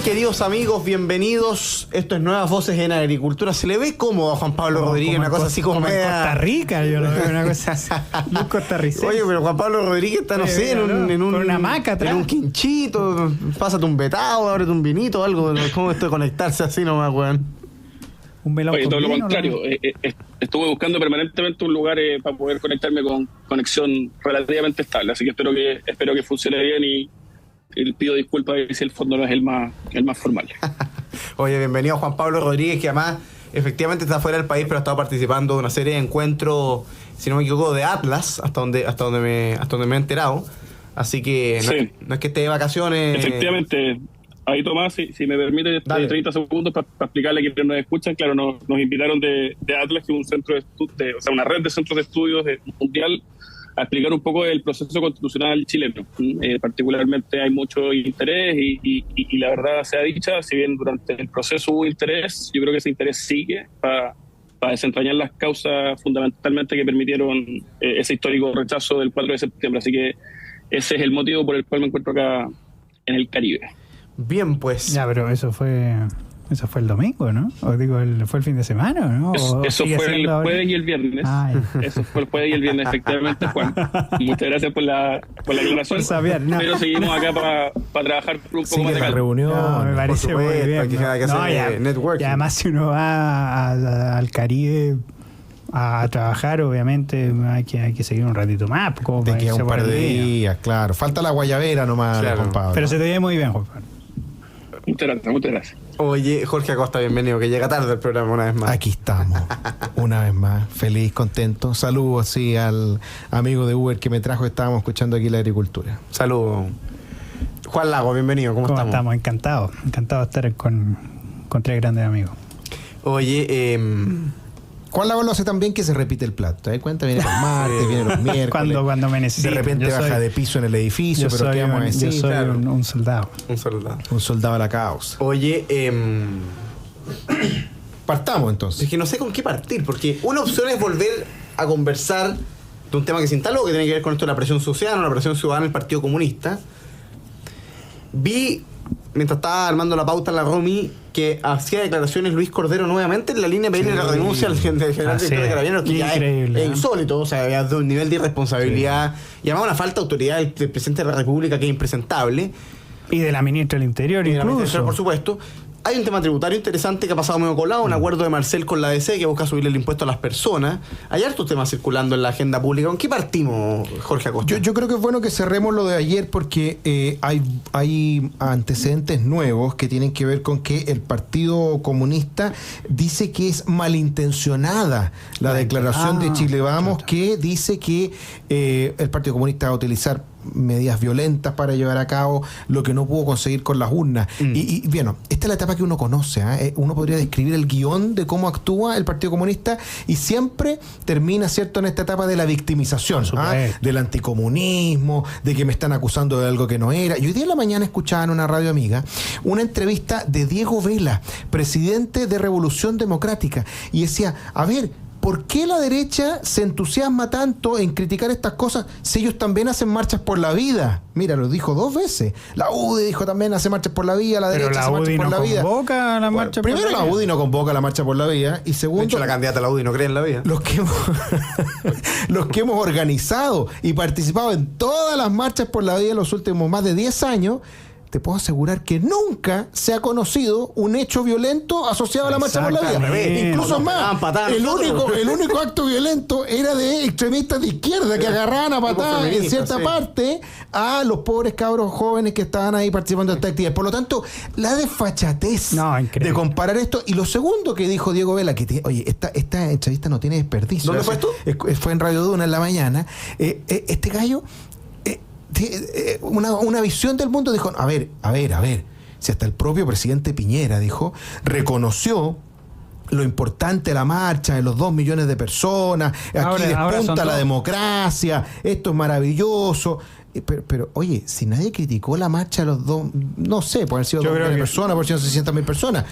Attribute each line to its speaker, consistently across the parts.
Speaker 1: queridos amigos? Bienvenidos. Esto es Nuevas Voces en Agricultura. ¿Se le ve cómodo a Juan Pablo Rodríguez? Una cosa así como
Speaker 2: en Costa Rica, yo lo veo una cosa así. Muy costarricense.
Speaker 1: Oye, pero Juan Pablo Rodríguez está, no sé, en un...
Speaker 2: con una hamaca atrás.
Speaker 1: En un quinchito. Pásate un vetado, ábrete un vinito, algo. ¿Cómo esto de conectarse así nomás, weón?
Speaker 2: Un melón.
Speaker 3: Oye,
Speaker 2: con
Speaker 3: todo lo
Speaker 2: vino,
Speaker 3: contrario. ¿No? Estuve buscando permanentemente un lugar para poder conectarme con conexión relativamente estable. Así que espero que funcione bien y pido disculpas si el fondo no es el más formal.
Speaker 1: Oye, bienvenido Juan Pablo Rodríguez, que además efectivamente está fuera del país, pero ha estado participando de una serie de encuentros, si no me equivoco, de Atlas, hasta donde me he enterado. Así que
Speaker 3: sí.
Speaker 1: No es que esté de vacaciones.
Speaker 3: Efectivamente. Ahí, Tomás, si me permite 30 segundos para explicarle a quienes nos escuchan. Claro, nos invitaron de Atlas, que es un centro una red de centros de estudios mundial, a explicar un poco el proceso constitucional chileno. Particularmente hay mucho interés y la verdad sea dicha, si bien durante el proceso hubo interés, yo creo que ese interés sigue para desentrañar las causas fundamentalmente que permitieron ese histórico rechazo del 4 de septiembre. Así que ese es el motivo por el cual me encuentro acá en el Caribe.
Speaker 1: Bien, pues.
Speaker 2: Ya, pero eso fue el domingo, ¿no? O digo, fue el fin de semana, ¿no?
Speaker 3: Eso fue el jueves y el viernes. Eso fue el jueves y el viernes, efectivamente, Juan. Muchas gracias por la aclaración.
Speaker 2: No.
Speaker 3: Pero seguimos acá para trabajar un poco más de
Speaker 4: la reunión.
Speaker 2: No, me parece muy bien.
Speaker 1: Networking.
Speaker 2: Y además, si uno va al Caribe a trabajar, obviamente hay que seguir un ratito más. Como
Speaker 4: te queda un par de días, claro. Falta la guayabera nomás,
Speaker 1: claro.
Speaker 4: Juan Pablo.
Speaker 2: Pero se te ve muy bien, Juan Pablo.
Speaker 3: Muchas gracias.
Speaker 1: Oye, Jorge Acosta, bienvenido, que llega tarde al programa una vez más.
Speaker 4: Aquí estamos, una vez más, feliz, contento. Saludos así al amigo de Uber que me trajo, estábamos escuchando aquí la agricultura.
Speaker 1: Saludos. Juan Lago, bienvenido, ¿cómo estamos?
Speaker 2: Encantado de estar con tres grandes amigos.
Speaker 1: Oye,
Speaker 4: Juan Lago lo hace tan bien que se repite el plato. ¿Te das cuenta? Viene los martes, viene los miércoles.
Speaker 2: Cuando me necesito.
Speaker 4: De repente baja de piso en el edificio, pero ¿qué vamos a decir?
Speaker 2: Yo soy un soldado.
Speaker 1: Un soldado
Speaker 4: a la causa.
Speaker 1: Oye,
Speaker 4: partamos entonces.
Speaker 1: Es que no sé con qué partir, porque una opción es volver a conversar de un tema que se instaló, que tiene que ver con esto de la presión social, la presión ciudadana del Partido Comunista. Vi, mientras estaba armando la pauta en la Romy, que hacía declaraciones Luis Cordero nuevamente en la línea de pedir la renuncia al general director de Carabineros, que ya es insólito, o sea, de un nivel de irresponsabilidad, y además una falta de autoridad del presidente de la República que es impresentable.
Speaker 2: Y de la ministra del Interior,
Speaker 1: y
Speaker 2: incluso.
Speaker 1: De la ministra del Interior, por supuesto. Hay un tema tributario interesante que ha pasado medio colado, un acuerdo de Marcel con la ADC que busca subirle el impuesto a las personas. Hay hartos temas circulando en la agenda pública. ¿Con qué partimos, Jorge Acosta?
Speaker 4: Yo creo que es bueno que cerremos lo de ayer porque hay antecedentes nuevos que tienen que ver con que el Partido Comunista dice que es malintencionada la declaración de Chile Vamos, que dice que el Partido Comunista va a utilizar medidas violentas para llevar a cabo lo que no pudo conseguir con las urnas. Y bueno, esta es la etapa que uno conoce, ¿eh? Uno podría describir el guión de cómo actúa el Partido Comunista y siempre termina, ¿cierto?, en esta etapa de la victimización, del anticomunismo, de que me están acusando de algo que no era. Y hoy día en la mañana escuchaba en una radio amiga una entrevista de Diego Vela, presidente de Revolución Democrática, y decía, a ver, ¿por qué la derecha se entusiasma tanto en criticar estas cosas si ellos también hacen marchas por la vida? Mira, lo dijo 2 veces. La UDI dijo también hace marchas por la vida, la derecha hace marchas por la vida.
Speaker 2: Pero la UDI no convoca la marcha por la vida.
Speaker 4: Primero, la UDI no convoca la marcha por la vida, y segundo,
Speaker 1: de hecho, la candidata a la UDI no cree en la vida.
Speaker 4: Los que hemos organizado y participado en todas las marchas por la vida en los últimos más de 10 años, te puedo asegurar que nunca se ha conocido un hecho violento asociado a la marcha por la vida. Incluso más, el único acto violento era de extremistas de izquierda que agarraban a patadas en cierta parte a los pobres cabros jóvenes que estaban ahí participando de esta actividad. Por lo tanto, la desfachatez de comparar esto. Y lo segundo que dijo Diego Vela, que oye, esta entrevista no tiene desperdicio.
Speaker 1: ¿Dónde fue esto?
Speaker 4: Fue en Radio Duna en la mañana. Este gallo, una visión del mundo, dijo, a ver, si hasta el propio presidente Piñera, dijo, reconoció lo importante de la marcha, de los 2 millones de personas, aquí despunta la democracia, esto es maravilloso. Pero, oye, si nadie criticó la marcha de los 2, no sé, puede haber sido 2 millones de personas, puede haber sido 600.000 personas.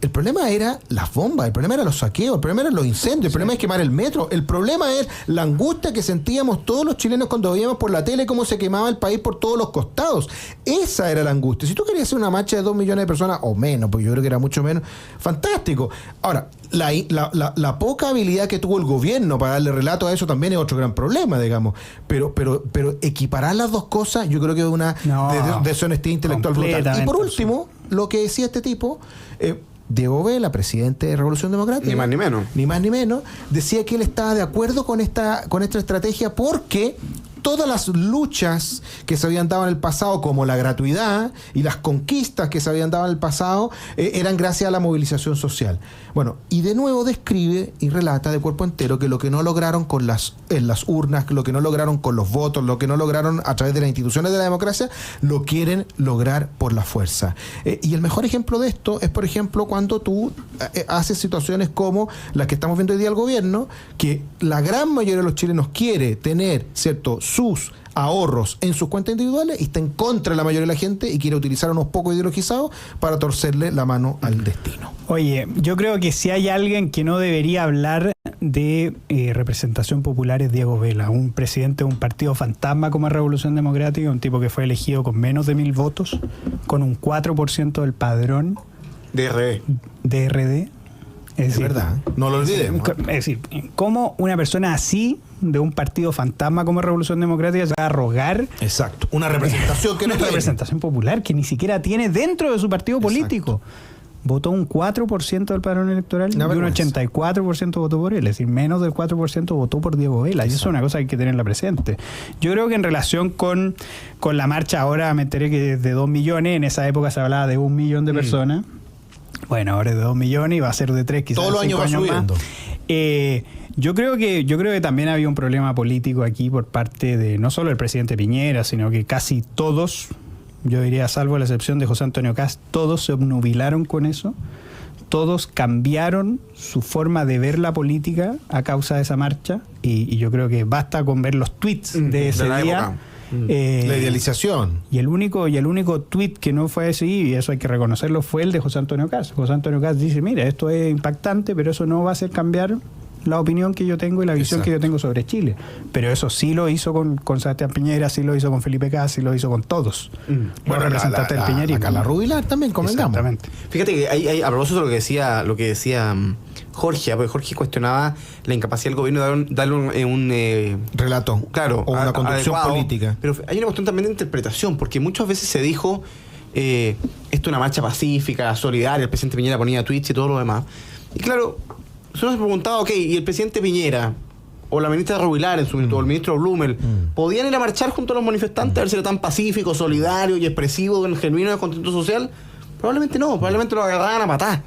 Speaker 4: El problema era las bombas, el problema era los saqueos, el problema eran los incendios, el problema es quemar el metro, el problema es la angustia que sentíamos todos los chilenos cuando veíamos por la tele cómo se quemaba el país por todos los costados. Esa era la angustia. Si tú querías hacer una marcha de 2 millones de personas, o menos, porque yo creo que era mucho menos, fantástico. Ahora, la poca habilidad que tuvo el gobierno para darle relato a eso también es otro gran problema, digamos. Pero equiparar las dos cosas, yo creo que es una deshonestidad intelectual brutal. Y por último, lo que decía este tipo, Diego Vela, presidente de Revolución Democrática,
Speaker 1: ni más ni menos,
Speaker 4: decía que él estaba de acuerdo con esta estrategia porque todas las luchas que se habían dado en el pasado, como la gratuidad y las conquistas que se habían dado en el pasado, eran gracias a la movilización social. Bueno, y de nuevo describe y relata de cuerpo entero que lo que no lograron en las urnas, lo que no lograron con los votos, lo que no lograron a través de las instituciones de la democracia, lo quieren lograr por la fuerza. Y el mejor ejemplo de esto es, por ejemplo, cuando tú haces situaciones como las que estamos viendo hoy día al gobierno, que la gran mayoría de los chilenos quiere tener, ¿cierto?, sus ahorros en sus cuentas individuales y está en contra de la mayoría de la gente y quiere utilizar unos pocos ideologizados para torcerle la mano al destino.
Speaker 2: Oye, yo creo que si hay alguien que no debería hablar de representación popular es Diego Vela, un presidente de un partido fantasma como es Revolución Democrática, un tipo que fue elegido con menos de 1.000 votos, con un 4% del padrón de RD.
Speaker 4: Es verdad, no lo olvidemos.
Speaker 2: Es decir, ¿cómo una persona así, de un partido fantasma como Revolución Democrática, se va a rogar?
Speaker 4: Exacto, una representación que no
Speaker 2: una representación popular que ni siquiera tiene dentro de su partido político. Votó un 4% del padrón electoral y un 84% votó por él. Es decir, menos del 4% votó por Diego Vela. Y eso es una cosa que hay que tenerla presente. Yo creo que en relación con la marcha, ahora me enteré que es de 2 millones, en esa época se hablaba de 1 millón de personas. Bueno, ahora es de 2 millones y va a ser de 3, quizás.
Speaker 4: Todos los años va subiendo.
Speaker 2: Yo creo que también había un problema político aquí por parte de no solo el presidente Piñera, sino que casi todos, yo diría salvo la excepción de José Antonio Kast, todos se obnubilaron con eso. Todos cambiaron su forma de ver la política a causa de esa marcha. Y yo creo que basta con ver los tweets de ese día.
Speaker 4: Época. La idealización.
Speaker 2: Y el único tuit que no fue así, y eso hay que reconocerlo, fue el de José Antonio Kast. José Antonio Kast dice, mira, esto es impactante, pero eso no va a hacer cambiar la opinión que yo tengo y la visión que yo tengo sobre Chile. Pero eso sí lo hizo con Sebastián Piñera, sí lo hizo con Felipe Kast, sí lo hizo con todos.
Speaker 4: Bueno, representante del Piñera. Acá la Rubilar también, convengamos.
Speaker 2: Exactamente.
Speaker 1: Fíjate que hay, a propósito de lo que decía Jorge, porque Jorge cuestionaba la incapacidad del gobierno de darle un
Speaker 4: relato,
Speaker 1: claro,
Speaker 4: o una conducción
Speaker 1: adecuado,
Speaker 4: política.
Speaker 1: Pero hay una cuestión también de interpretación, porque muchas veces se dijo esto es una marcha pacífica, solidaria, el presidente Piñera ponía tweets y todo lo demás. Y claro, uno se preguntaba, ok, ¿y el presidente Piñera o la ministra Rubilar en su momento, o el ministro Blumel, podían ir a marchar junto a los manifestantes a ver si era tan pacífico, solidario y expresivo, genuino descontento social? Probablemente no, probablemente lo agarraban a patar.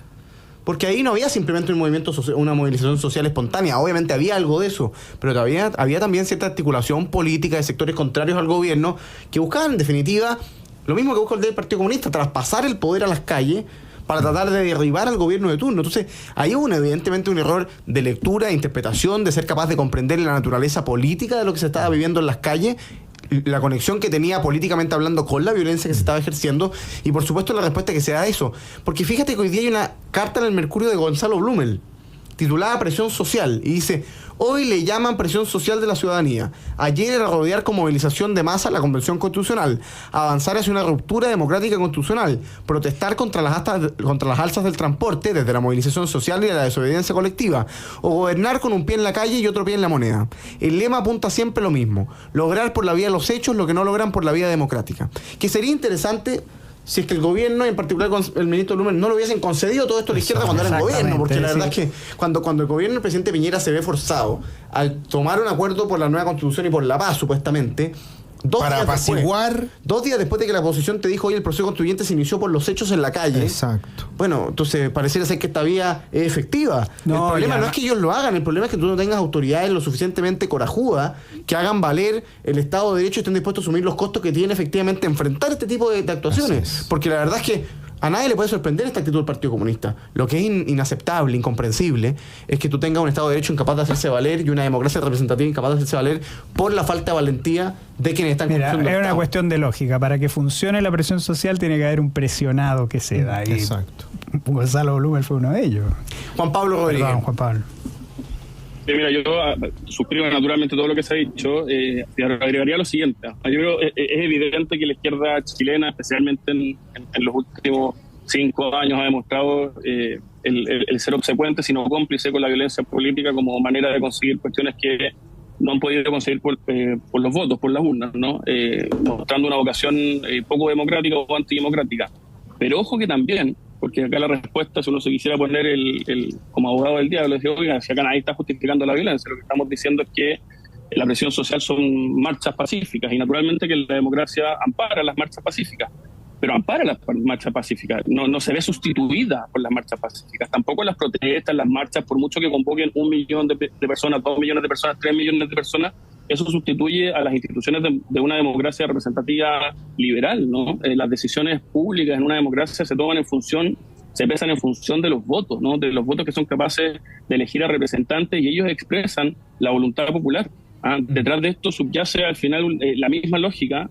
Speaker 1: Porque ahí no había simplemente un movimiento una movilización social espontánea. Obviamente había algo de eso, pero había también cierta articulación política de sectores contrarios al gobierno que buscaban, en definitiva, lo mismo que busca el del Partido Comunista, traspasar el poder a las calles para tratar de derribar al gobierno de turno. Entonces, ahí hubo evidentemente un error de lectura, de interpretación, de ser capaz de comprender la naturaleza política de lo que se estaba viviendo en las calles, la conexión que tenía políticamente hablando con la violencia que se estaba ejerciendo y por supuesto la respuesta que se da a eso. Porque fíjate que hoy día hay una carta en el Mercurio de Gonzalo Blumel titulada Presión Social y dice: hoy le llaman presión social de la ciudadanía. Ayer era rodear con movilización de masa la Convención Constitucional, avanzar hacia una ruptura democrática constitucional, protestar contra las alzas del transporte desde la movilización social y la desobediencia colectiva, o gobernar con un pie en la calle y otro pie en la moneda. El lema apunta siempre lo mismo: lograr por la vía de los hechos lo que no logran por la vía democrática. Que sería interesante si es que el gobierno, en particular con el ministro Blumel, no lo hubiesen concedido todo esto a la izquierda cuando era el gobierno, porque la verdad es que cuando el gobierno del presidente Piñera se ve forzado al tomar un acuerdo por la nueva constitución y por la paz, supuestamente,
Speaker 4: para apaciguar.
Speaker 1: 2 días después de que la oposición te dijo, hoy el proceso constituyente se inició por los hechos en la calle.
Speaker 4: Exacto.
Speaker 1: Bueno, entonces pareciera ser que esta vía es efectiva. El problema no es que ellos lo hagan, el problema es que tú no tengas autoridades lo suficientemente corajudas que hagan valer el Estado de Derecho y estén dispuestos a asumir los costos que tiene efectivamente enfrentar este tipo de actuaciones. Porque la verdad es que a nadie le puede sorprender esta actitud del Partido Comunista. Lo que es inaceptable, incomprensible, es que tú tengas un Estado de Derecho incapaz de hacerse valer y una democracia representativa incapaz de hacerse valer por la falta de valentía de quienes están construyendo el
Speaker 2: es
Speaker 1: Estado.
Speaker 2: una cuestión de lógica. Para que funcione la presión social tiene que haber un presionado que ceda.
Speaker 4: Exacto.
Speaker 2: Gonzalo Blumel fue uno de ellos.
Speaker 1: Juan Pablo Rodríguez.
Speaker 2: Perdón, Juan Pablo.
Speaker 3: Mira, yo suscribo naturalmente todo lo que se ha dicho. Y agregaría lo siguiente. Yo creo es evidente que la izquierda chilena, especialmente en los últimos 5 años, ha demostrado el ser obsecuente, sino cómplice con la violencia política como manera de conseguir cuestiones que no han podido conseguir por los votos, por las urnas, ¿no? Mostrando una vocación poco democrática o antidemocrática. Pero ojo que también, porque acá la respuesta, si uno se quisiera poner como abogado del diablo, decir, oiga, si acá nadie está justificando la violencia, lo que estamos diciendo es que la presión social son marchas pacíficas, y naturalmente que la democracia ampara las marchas pacíficas, pero ampara las marchas pacíficas, no se ve sustituida por las marchas pacíficas, tampoco las protestas, las marchas, por mucho que convoquen 1 millón de personas, 2 millones de personas, 3 millones de personas, eso sustituye a las instituciones de una democracia representativa liberal, ¿no? Las decisiones públicas en una democracia se pesan en función de los votos, ¿no? De los votos que son capaces de elegir a representantes, y ellos expresan la voluntad popular. Detrás de esto subyace al final la misma lógica,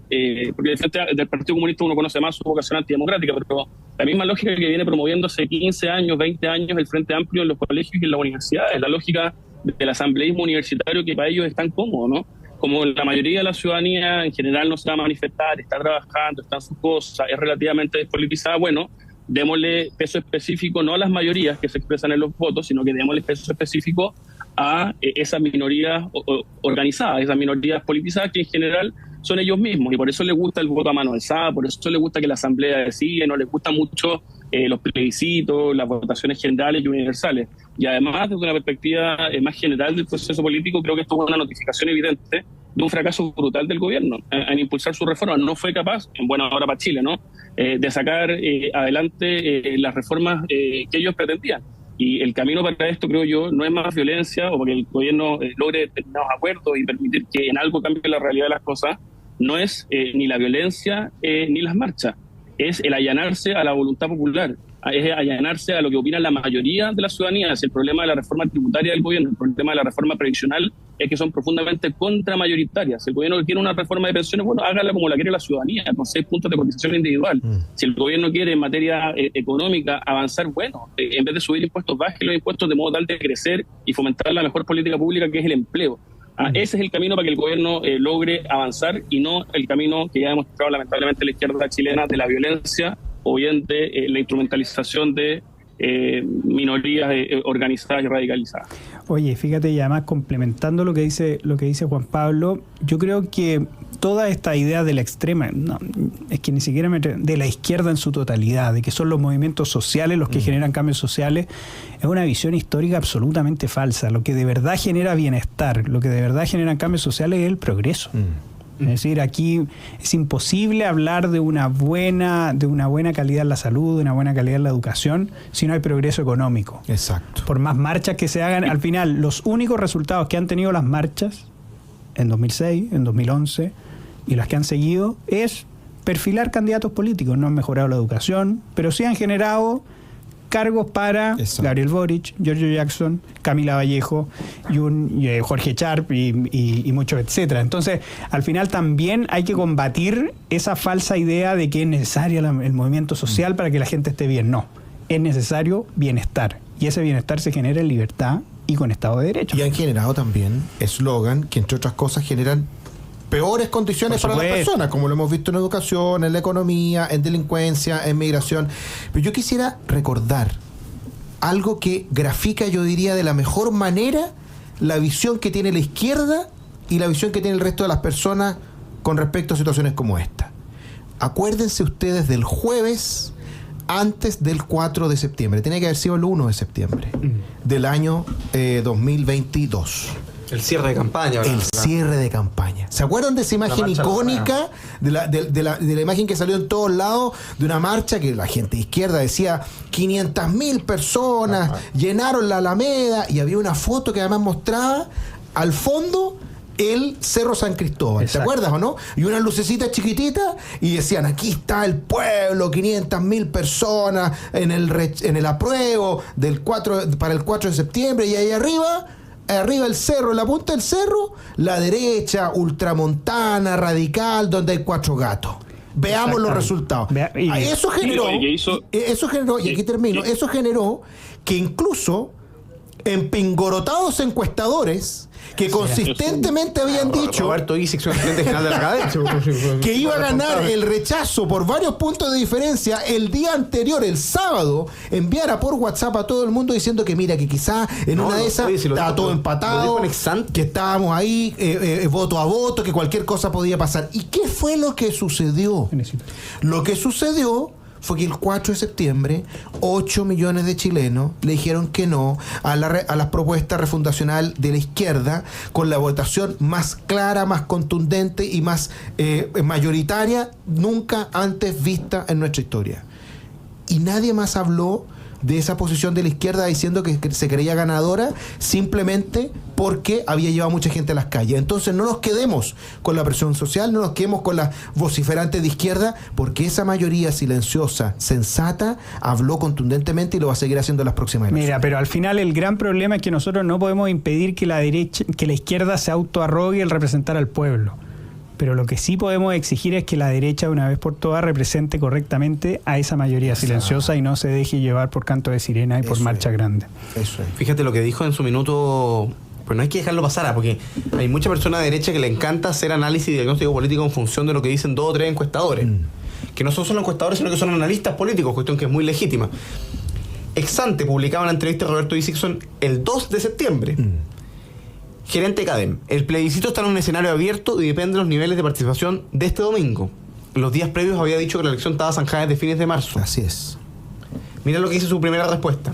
Speaker 3: porque del Partido Comunista uno conoce más su vocación antidemocrática, pero la misma lógica que viene promoviendo hace 15 años, 20 años el Frente Amplio en los colegios y en las universidades, la lógica del asambleísmo universitario, que para ellos es tan cómodo, ¿no? Como la mayoría de la ciudadanía en general no se va a manifestar, está trabajando, está en sus cosas, es relativamente despolitizada, bueno, démosle peso específico no a las mayorías que se expresan en los votos, sino que démosle peso específico a esas minorías organizadas, esas minorías politizadas, que en general son ellos mismos, y por eso les gusta el voto a mano alzada, por eso les gusta que la asamblea decide, no les gusta mucho los plebiscitos, las votaciones generales y universales. Y además, desde una perspectiva más general del proceso político, creo que esto es una notificación evidente de un fracaso brutal del gobierno en impulsar su reforma. No fue capaz, en buena hora para Chile, ¿no?, de sacar adelante las reformas que ellos pretendían. Y el camino para esto, creo yo, no es más violencia o porque el gobierno logre determinados acuerdos y permitir que en algo cambie la realidad de las cosas. No es ni la violencia ni las marchas, es el allanarse a la voluntad popular, es allanarse a lo que opina la mayoría de la ciudadanía. Es el problema de la reforma tributaria del gobierno, el problema de la reforma previsional es que son profundamente contramayoritarias. Si el gobierno quiere una reforma de pensiones, bueno, hágala como la quiere la ciudadanía, con 6 puntos de cotización individual. Si el gobierno quiere en materia económica avanzar, bueno, en vez de subir impuestos, baje los impuestos de modo tal de crecer y fomentar la mejor política pública, que es el empleo. Ese es el camino para que el gobierno logre avanzar, y no el camino que ya ha demostrado lamentablemente la izquierda chilena de la violencia o bien de la instrumentalización de minorías organizadas y radicalizadas.
Speaker 2: Oye, fíjate, y además complementando lo que dice Juan Pablo, yo creo que toda esta idea de la extrema, no, es que ni siquiera de la izquierda en su totalidad, de que son los movimientos sociales los que generan cambios sociales, es una visión histórica absolutamente falsa. Lo que de verdad genera bienestar, lo que de verdad genera cambios sociales es el progreso. Es decir, aquí es imposible hablar de una buena calidad en la salud, de una buena calidad en la educación, si no hay progreso económico.
Speaker 4: Exacto.
Speaker 2: Por más marchas que se hagan, al final, los únicos resultados que han tenido las marchas en 2006, en 2011 y las que han seguido es perfilar candidatos políticos. No han mejorado la educación, pero sí han generado cargos para Gabriel Boric, Giorgio Jackson, Camila Vallejo, Jorge Sharp y muchos, etcétera. Entonces, al final también hay que combatir esa falsa idea de que es necesario el movimiento social para que la gente esté bien. No, es necesario bienestar. Y ese bienestar se genera en libertad y con Estado de Derecho.
Speaker 4: Y han generado también eslogan que, entre otras cosas, generan peores condiciones para las personas, como lo hemos visto en educación, en la economía, en delincuencia, en migración. Pero yo quisiera recordar algo que grafica, yo diría, de la mejor manera la visión que tiene la izquierda y la visión que tiene el resto de las personas con respecto a situaciones como esta. Acuérdense ustedes del jueves antes del 4 de septiembre. Tenía que haber sido el 1 de septiembre del año 2022.
Speaker 1: El cierre de campaña.
Speaker 4: El cierre de campaña. ¿Se acuerdan de esa imagen icónica? De la imagen que salió en todos lados, de una marcha que la gente de izquierda decía 500.000 personas, llenaron la Alameda, y había una foto que además mostraba al fondo el Cerro San Cristóbal. Exacto. ¿Te acuerdas o no? Y unas lucecitas chiquititas, y decían, aquí está el pueblo, 500.000 personas en el apruebo para el 4 de septiembre, y ahí arriba el cerro, en la punta del cerro, la derecha, ultramontana, radical, donde hay 4 gatos. veamos los resultados. Eso generó, y aquí termino, eso generó que incluso empingorotados encuestadores que consistentemente habían dicho
Speaker 1: Roberto Isixson, gerente general de la academia,
Speaker 4: que iba a ganar el rechazo por varios puntos de diferencia, el día anterior, el sábado, enviara por WhatsApp a todo el mundo diciendo que mira, que quizá en una de esas estaba todo empatado, que estábamos ahí voto a voto, que cualquier cosa podía pasar. ¿Y qué fue lo que sucedió? Lo que sucedió fue que el 4 de septiembre 8 millones de chilenos le dijeron que no a la propuesta refundacional de la izquierda, con la votación más clara, más contundente y más mayoritaria nunca antes vista en nuestra historia. Y nadie más habló de esa posición de la izquierda diciendo que se creía ganadora simplemente porque había llevado mucha gente a las calles. Entonces no nos quedemos con la presión social, no nos quedemos con las vociferantes de izquierda, porque esa mayoría silenciosa, sensata, habló contundentemente y lo va a seguir haciendo en las próximas elecciones.
Speaker 2: Mira, pero al final el gran problema es que nosotros no podemos impedir que la izquierda se autoarrogue el representar al pueblo. Pero lo que sí podemos exigir es que la derecha, de una vez por todas, represente correctamente a esa mayoría silenciosa y no se deje llevar por canto de sirena y por marcha grande.
Speaker 1: Eso es. Fíjate lo que dijo en su minuto, pues no hay que dejarlo pasar, porque hay mucha persona de derecha que le encanta hacer análisis y diagnóstico político en función de lo que dicen 2 o 3 encuestadores. Que no son solo encuestadores, sino que son analistas políticos, cuestión que es muy legítima. Exante publicaba una entrevista de Roberto Isixson el 2 de septiembre. Gerente CADEM, el plebiscito está en un escenario abierto y depende de los niveles de participación de este domingo. Los días previos había dicho que la elección estaba zanjada desde fines de marzo.
Speaker 4: Así es.
Speaker 1: Mira lo que dice su primera respuesta.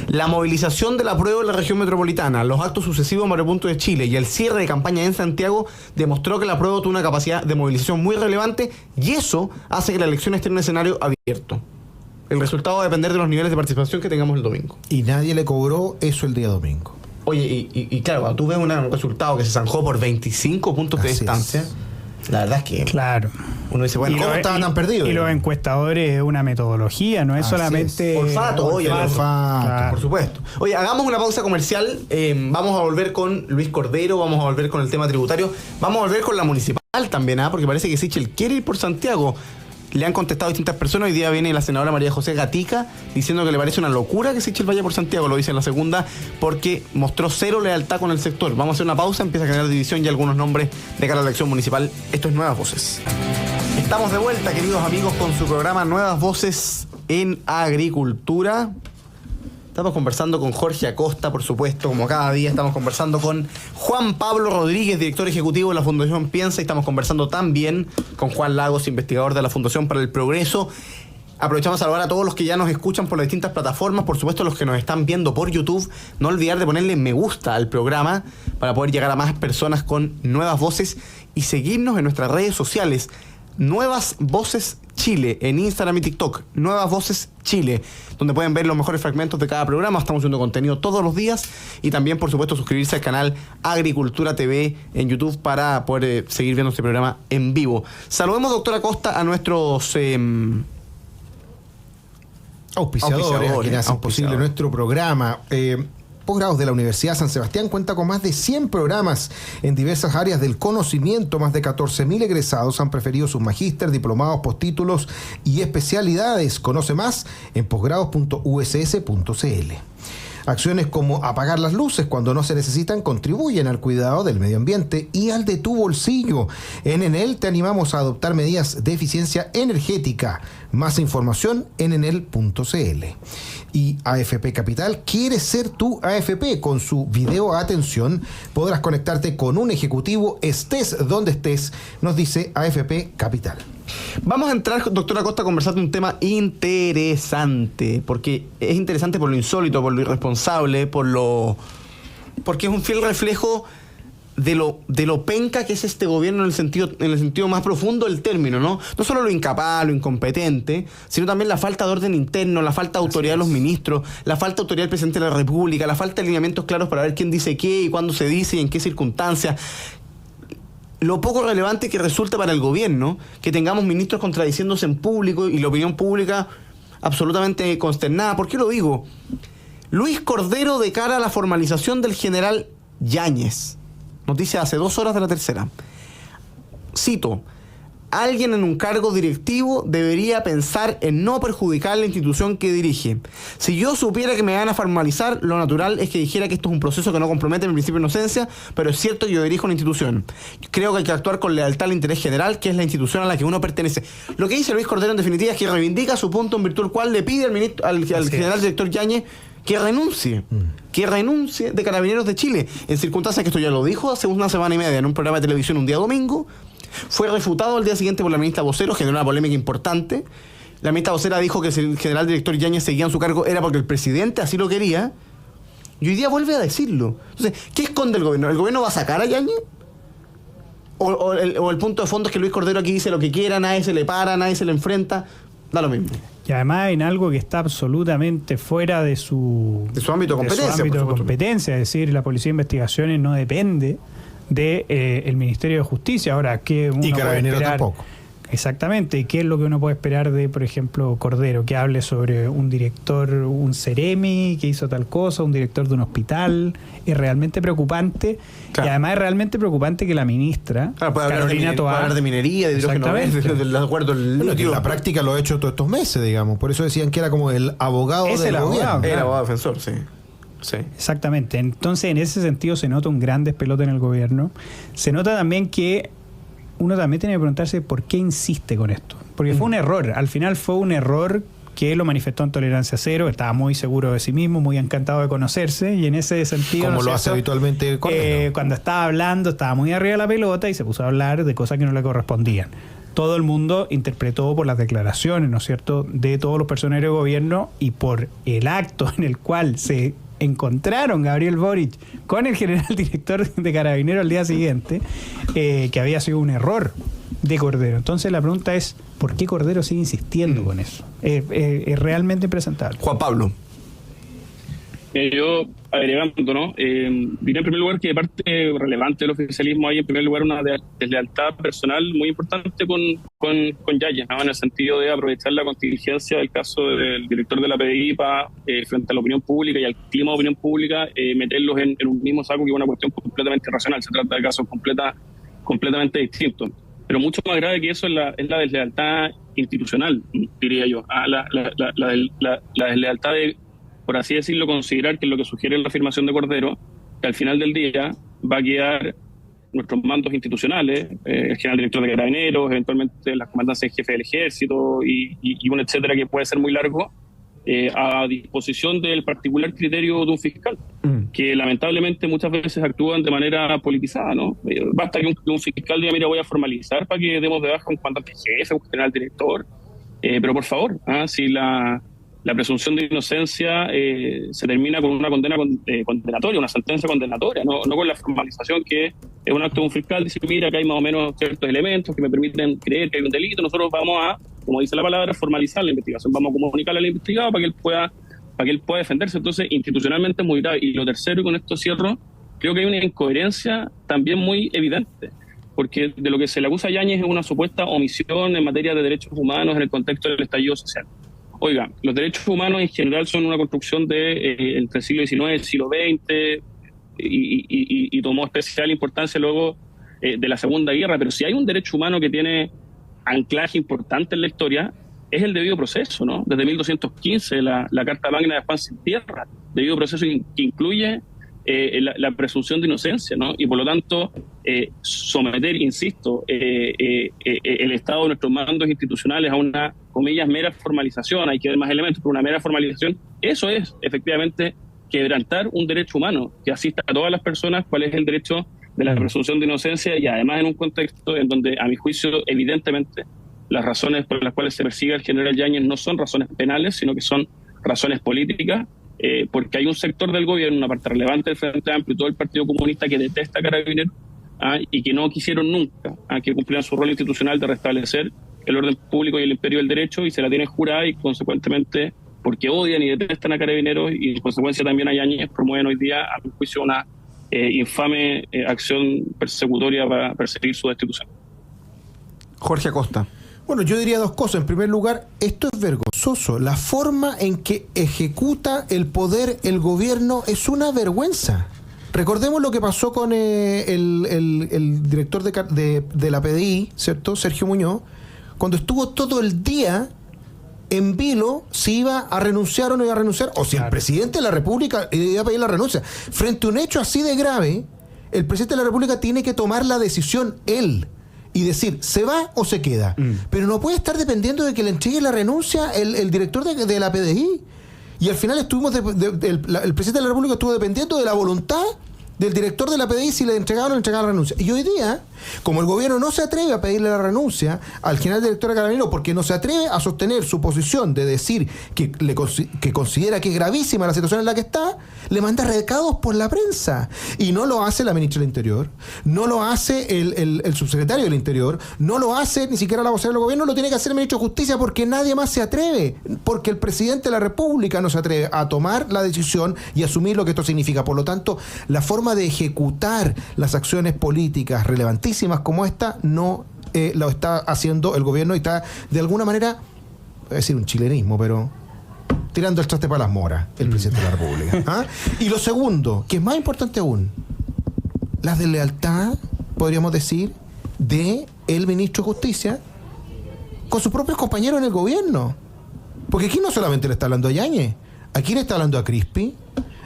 Speaker 1: La movilización del apruebo en la región metropolitana, los actos sucesivos en varios puntos de Chile y el cierre de campaña en Santiago demostró que el apruebo tuvo una capacidad de movilización muy relevante y eso hace que la elección esté en un escenario abierto. El resultado va a depender de los niveles de participación que tengamos el domingo.
Speaker 4: Y nadie le cobró eso el día domingo.
Speaker 1: Oye, y claro, cuando tú ves un resultado que se zanjó por 25 puntos de distancia, la verdad es que
Speaker 2: claro,
Speaker 1: uno dice, bueno, ¿cómo estaban tan perdidos?
Speaker 2: Y los encuestadores es una metodología, no es solamente...
Speaker 1: Olfato, oye,
Speaker 2: claro.
Speaker 1: Por supuesto. Oye, hagamos una pausa comercial, vamos a volver con Luis Cordero, vamos a volver con el tema tributario, vamos a volver con la municipal también, porque parece que Sichel quiere ir por Santiago. Le han contestado distintas personas. Hoy día viene la senadora María José Gatica diciendo que le parece una locura que Sichel vaya por Santiago, lo dice en la segunda, porque mostró cero lealtad con el sector. Vamos a hacer una pausa, empieza a generar división y algunos nombres de cara a la elección municipal. Esto es Nuevas Voces. Estamos de vuelta, queridos amigos, con su programa Nuevas Voces en Agricultura. Estamos conversando con Jorge Acosta, por supuesto, como cada día. Estamos conversando con Juan Pablo Rodríguez, director ejecutivo de la Fundación Piensa. Y estamos conversando también con Juan Lagos, investigador de la Fundación para el Progreso. Aprovechamos a saludar a todos los que ya nos escuchan por las distintas plataformas. Por supuesto, los que nos están viendo por YouTube. No olvidar de ponerle me gusta al programa para poder llegar a más personas con Nuevas Voces. Y seguirnos en nuestras redes sociales. Nuevas Voces Chile, en Instagram y TikTok, Nuevas Voces Chile, donde pueden ver los mejores fragmentos de cada programa. Estamos subiendo contenido todos los días y también, por supuesto, suscribirse al canal Agricultura TV en YouTube para poder seguir viendo este programa en vivo. Saludemos, doctora Costa, a nuestros
Speaker 4: auspiciadores, quienes hacen posible nuestro programa. Posgrados de la Universidad San Sebastián cuenta con más de 100 programas en diversas áreas del conocimiento. Más de 14.000 egresados han preferido sus magíster, diplomados, postítulos y especialidades. Conoce más en posgrados.uss.cl. Acciones como apagar las luces cuando no se necesitan contribuyen al cuidado del medio ambiente y al de tu bolsillo. En Enel te animamos a adoptar medidas de eficiencia energética. Más información en enel.cl. Y AFP Capital quiere ser tu AFP. Con su video atención podrás conectarte con un ejecutivo estés donde estés, nos dice AFP Capital.
Speaker 1: Vamos a entrar, doctora Costa, a conversar de un tema interesante, porque es interesante por lo insólito, por lo irresponsable, porque es un fiel reflejo de lo penca que es este gobierno en el sentido más profundo del término, ¿no? No solo lo incapaz, lo incompetente, sino también la falta de orden interno, la falta de autoridad de los ministros, la falta de autoridad del presidente de la República, la falta de lineamientos claros para ver quién dice qué y cuándo se dice y en qué circunstancias. Lo poco relevante que resulta para el gobierno que tengamos ministros contradiciéndose en público y la opinión pública absolutamente consternada. ¿Por qué lo digo? Luis Cordero de cara a la formalización del general Yáñez. Noticia hace 2 horas de La Tercera. Cito: alguien en un cargo directivo debería pensar en no perjudicar la institución que dirige. Si yo supiera que me van a formalizar, lo natural es que dijera que esto es un proceso que no compromete mi principio de inocencia, pero es cierto que yo dirijo una institución. Creo que hay que actuar con lealtad al interés general, que es la institución a la que uno pertenece. Lo que dice Luis Cordero en definitiva es que reivindica su punto en virtud del cual le pide al general director Yáñez que renuncie de Carabineros de Chile, en circunstancias que esto ya lo dijo hace una semana y media en un programa de televisión un día domingo. Fue refutado al día siguiente por la ministra Vocero, generó una polémica importante. La ministra Vocera dijo que si el general director Yáñez seguía en su cargo era porque el presidente así lo quería, y hoy día vuelve a decirlo. Entonces, ¿qué esconde el gobierno? ¿El gobierno va a sacar a Yáñez? ¿O el punto de fondo es que Luis Cordero aquí dice lo que quiera, nadie se le para, nadie se le enfrenta? Da lo mismo.
Speaker 2: Y además en algo que está absolutamente fuera de su
Speaker 1: ámbito de
Speaker 2: competencia. Es decir, la Policía de Investigaciones no depende del Ministerio de Justicia. Ahora, ¿qué uno
Speaker 4: y Carabineros
Speaker 2: puede esperar?
Speaker 4: Tampoco.
Speaker 2: Exactamente. ¿Y qué es lo que uno puede esperar de, por ejemplo, Cordero? Que hable sobre un director, un Ceremi que hizo tal cosa, un director de un hospital. Es realmente preocupante. Claro. Y además es realmente preocupante que la ministra, Carolina Toá,
Speaker 1: hablar de minería, de hidrógeno verde, del acuerdo.
Speaker 4: Que en la práctica lo ha hecho todos estos meses, digamos. Por eso decían que era como el abogado del gobierno.
Speaker 1: Claro. El abogado defensor, sí.
Speaker 2: Exactamente. Entonces, en ese sentido se nota un gran despelote en el gobierno. Se nota también que uno también tiene que preguntarse por qué insiste con esto. Porque fue un error. Al final fue un error que lo manifestó en Tolerancia Cero. Estaba muy seguro de sí mismo, muy encantado de conocerse. Y en ese sentido...
Speaker 4: Como lo hace habitualmente Cordero.
Speaker 2: Cuando estaba hablando, estaba muy arriba de la pelota y se puso a hablar de cosas que no le correspondían. Todo el mundo interpretó por las declaraciones, ¿no es cierto?, de todos los personeros de gobierno y por el acto en el cual se encontraron Gabriel Boric con el general director de Carabineros al día siguiente, que había sido un error de Cordero. Entonces la pregunta es, ¿por qué Cordero sigue insistiendo con eso? Es realmente impresentable.
Speaker 1: Juan Pablo.
Speaker 3: Yo, agregando, ¿no? Diría en primer lugar que de parte relevante del oficialismo hay en primer lugar una deslealtad personal muy importante con Yáñez, ¿no? En el sentido de aprovechar la contingencia del caso del director de la PDI frente a la opinión pública y al clima de opinión pública, meterlos en un mismo saco, que es una cuestión completamente irracional. Se trata de casos completamente distintos. Pero mucho más grave que eso es la deslealtad institucional, diría yo. La deslealtad de, por así decirlo, considerar que es lo que sugiere la afirmación de Cordero, que al final del día va a quedar nuestros mandos institucionales, el general director de Carabineros, eventualmente las comandancias en jefe del ejército y un etcétera que puede ser muy largo, a disposición del particular criterio de un fiscal, que lamentablemente muchas veces actúan de manera politizada, ¿no? Basta que un fiscal diga, mira, voy a formalizar para que demos de baja un comandante jefe, un general director, pero por favor, si la presunción de inocencia se termina con una condena condenatoria, una sentencia condenatoria, no con la formalización que es un acto de un fiscal, dice, mira, que hay más o menos ciertos elementos que me permiten creer que hay un delito, nosotros vamos a, como dice la palabra, formalizar la investigación, vamos a comunicarle al investigado para que él pueda defenderse. Entonces, institucionalmente es muy grave. Y lo tercero, y con esto cierro, creo que hay una incoherencia también muy evidente, porque de lo que se le acusa a Yáñez es una supuesta omisión en materia de derechos humanos en el contexto del estallido social. Oiga, los derechos humanos en general son una construcción entre el siglo XIX y el siglo XX y tomó especial importancia luego de la Segunda Guerra, pero si hay un derecho humano que tiene anclaje importante en la historia, es el debido proceso, ¿no? Desde 1215, la Carta Magna de Juan Sin Tierra, debido proceso que incluye la presunción de inocencia, ¿no? Y por lo tanto, someter, insisto, el estado de nuestros mandos institucionales a una, comillas, mera formalización, hay que ver más elementos, pero una mera formalización, eso es efectivamente quebrantar un derecho humano que asista a todas las personas, cuál es el derecho de la presunción de inocencia, y además en un contexto en donde, a mi juicio, evidentemente, las razones por las cuales se persigue al general Yáñez no son razones penales, sino que son razones políticas, porque hay un sector del gobierno, una parte relevante del Frente Amplio y todo el Partido Comunista que detesta a Carabineros y que no quisieron nunca que cumplieran su rol institucional de restablecer el orden público y el imperio del derecho, y se la tienen jurada, y consecuentemente, porque odian y detestan a Carabineros y en consecuencia también a Yáñez, promueven hoy día, a mi juicio, una infame acción persecutoria para perseguir su destitución.
Speaker 1: Jorge Acosta.
Speaker 4: Bueno, yo diría dos cosas. En primer lugar, esto es vergonzoso. La forma en que ejecuta el poder el gobierno es una vergüenza. Recordemos lo que pasó con el director de la PDI, ¿cierto? Sergio Muñoz, cuando estuvo todo el día en vilo si iba a renunciar o no iba a renunciar, o si el presidente de la República iba a pedir la renuncia. Frente a un hecho así de grave, el presidente de la República tiene que tomar la decisión él y decir, ¿se va o se queda? Pero no puede estar dependiendo de que le entregue la renuncia el director de la PDI. Y al final el presidente de la República estuvo dependiendo de la voluntad del director de la PDI si le entregaba o no le entregaba la renuncia. Y hoy día, como el gobierno no se atreve a pedirle la renuncia al general director de Carabineros porque no se atreve a sostener su posición de decir que considera que es gravísima la situación en la que está, le manda recados por la prensa. Y no lo hace la ministra del Interior, no lo hace el subsecretario del Interior, no lo hace ni siquiera la vocera del gobierno, lo tiene que hacer el ministro de Justicia porque nadie más se atreve, porque el presidente de la República no se atreve a tomar la decisión y asumir lo que esto significa. Por lo tanto, la forma de ejecutar las acciones políticas relevantísimas como esta no lo está haciendo el gobierno y está de alguna manera, voy a decir un chilenismo, pero tirando el traste para las moras el presidente de la República. ¿Ah? Y lo segundo, que es más importante aún, la deslealtad, podríamos decir, de el ministro de Justicia con sus propios compañeros en el gobierno. Porque aquí no solamente le está hablando a Yáñez, aquí le está hablando a Crispi,